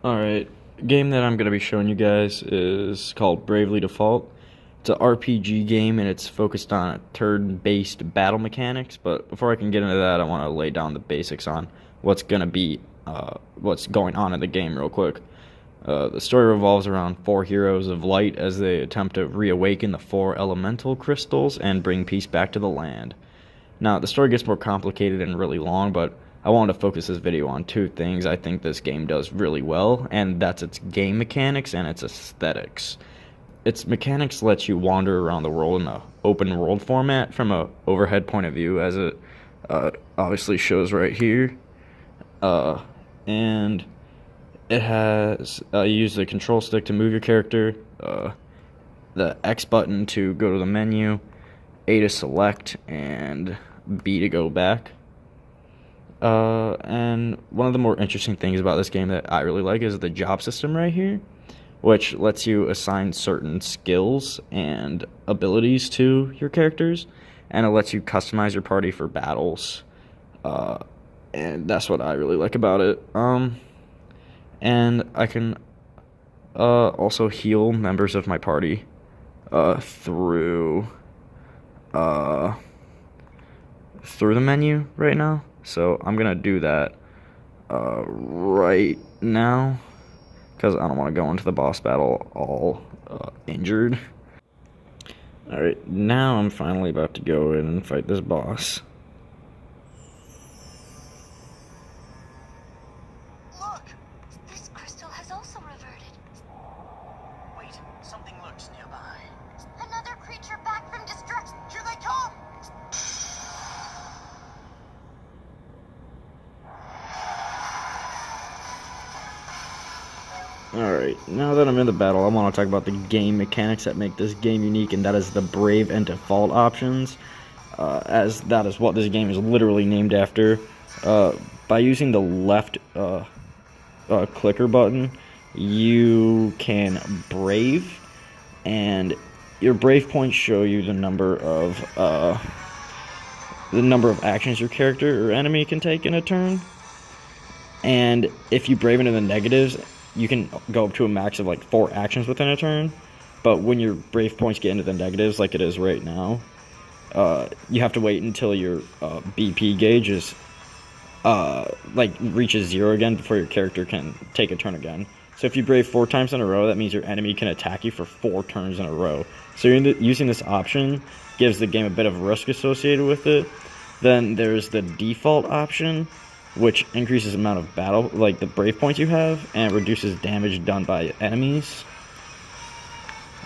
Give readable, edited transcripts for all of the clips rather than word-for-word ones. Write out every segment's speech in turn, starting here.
Alright, game that I'm going to be showing you guys is called Bravely Default. It's an RPG game and it's focused on turn-based battle mechanics, but before I can get into that, I want to lay down the basics on what's going on in the game real quick. The story revolves around four heroes of light as they attempt to reawaken the four elemental crystals and bring peace back to the land. Now, the story gets more complicated and really long, but I wanted to focus this video on two things I think this game does really well, and that's its game mechanics and its aesthetics. Its mechanics lets you wander around the world in an open world format from a overhead point of view, as it obviously shows right here. And it has, you use the control stick to move your character, the X button to go to the menu, A to select, and B to go back. And one of the more interesting things about this game that I really like is the job system right here, which lets you assign certain skills and abilities to your characters, and it lets you customize your party for battles. And that's what I really like about it. And I can also heal members of my party through the menu right now. So I'm gonna do that right now because I don't want to go into the boss battle all injured. Alright, now I'm finally about to go in and fight this boss. Look! This crystal has also reverted. Wait, something lurks nearby. Another creature back from destruction. Here they come! Alright, now that I'm in the battle, I want to talk about the game mechanics that make this game unique, and that is the Brave and Default options, as that is what this game is literally named after. By using the left clicker button, you can Brave, and your Brave points show you the number of actions your character or enemy can take in a turn. And if you Brave into the negatives, you can go up to a max of like 4 actions within a turn, but when your Brave points get into the negatives, like it is right now, you have to wait until your BP gauge is reaches 0 again before your character can take a turn again. So if you Brave 4 times in a row, that means your enemy can attack you for 4 turns in a row. So using this option gives the game a bit of risk associated with it. Then there's the default option, which increases the amount of the Brave points you have, and reduces damage done by enemies.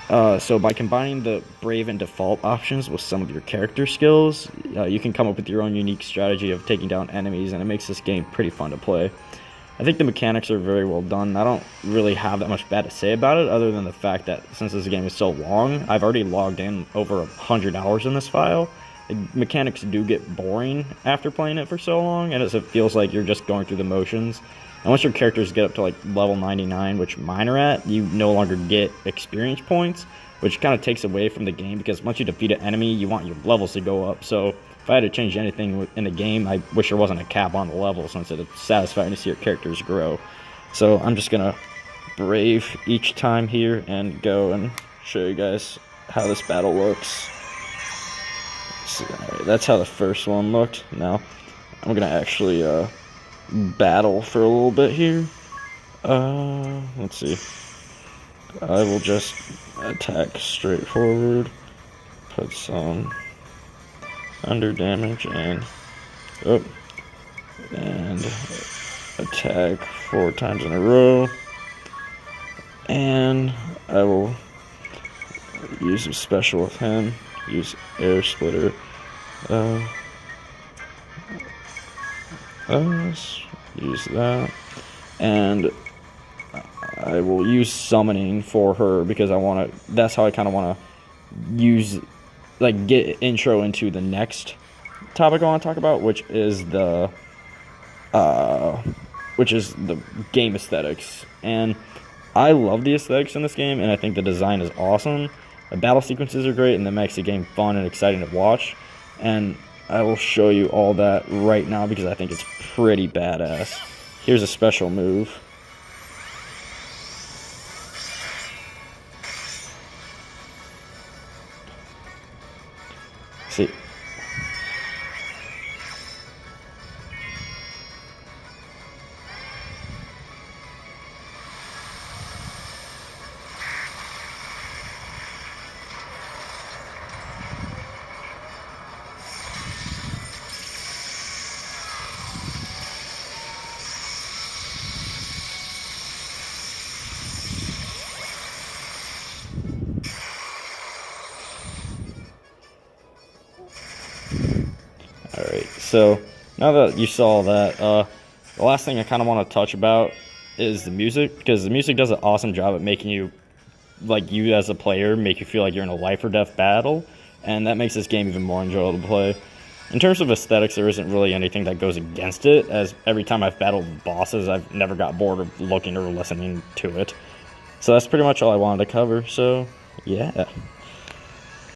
So by combining the Brave and Default options with some of your character skills, you can come up with your own unique strategy of taking down enemies, and it makes this game pretty fun to play. I think the mechanics are very well done. I don't really have that much bad to say about it, other than the fact that since this game is so long, I've already logged in over 100 hours in this file. The mechanics do get boring after playing it for so long, and it feels like you're just going through the motions. And once your characters get up to like level 99, which mine are at, you no longer get experience points, which kind of takes away from the game, because once you defeat an enemy, you want your levels to go up. So if I had to change anything in the game, I wish there wasn't a cap on the level, since it's satisfying to see your characters grow. So I'm just gonna Brave each time here and go and show you guys how this battle looks. Alright, that's how the first one looked. Now I'm gonna actually battle for a little bit here. Let's see. I will just attack straight forward, put some under damage, and attack 4 times in a row. And I will use a special with him. Use air splitter. Use that, and I will use summoning for her because that's how I kind of want to get intro into the next topic I want to talk about, which is the game aesthetics. And I love the aesthetics in this game, and I think the design is awesome. The battle sequences are great, and that makes the game fun and exciting to watch. And I will show you all that right now because I think it's pretty badass. Here's a special move. So now that you saw that, the last thing I kind of want to touch about is the music, because the music does an awesome job at making you, like you as a player, make you feel like you're in a life or death battle, and that makes this game even more enjoyable to play. In terms of aesthetics, there isn't really anything that goes against it, as every time I've battled bosses, I've never got bored of looking or listening to it. So that's pretty much all I wanted to cover, so yeah.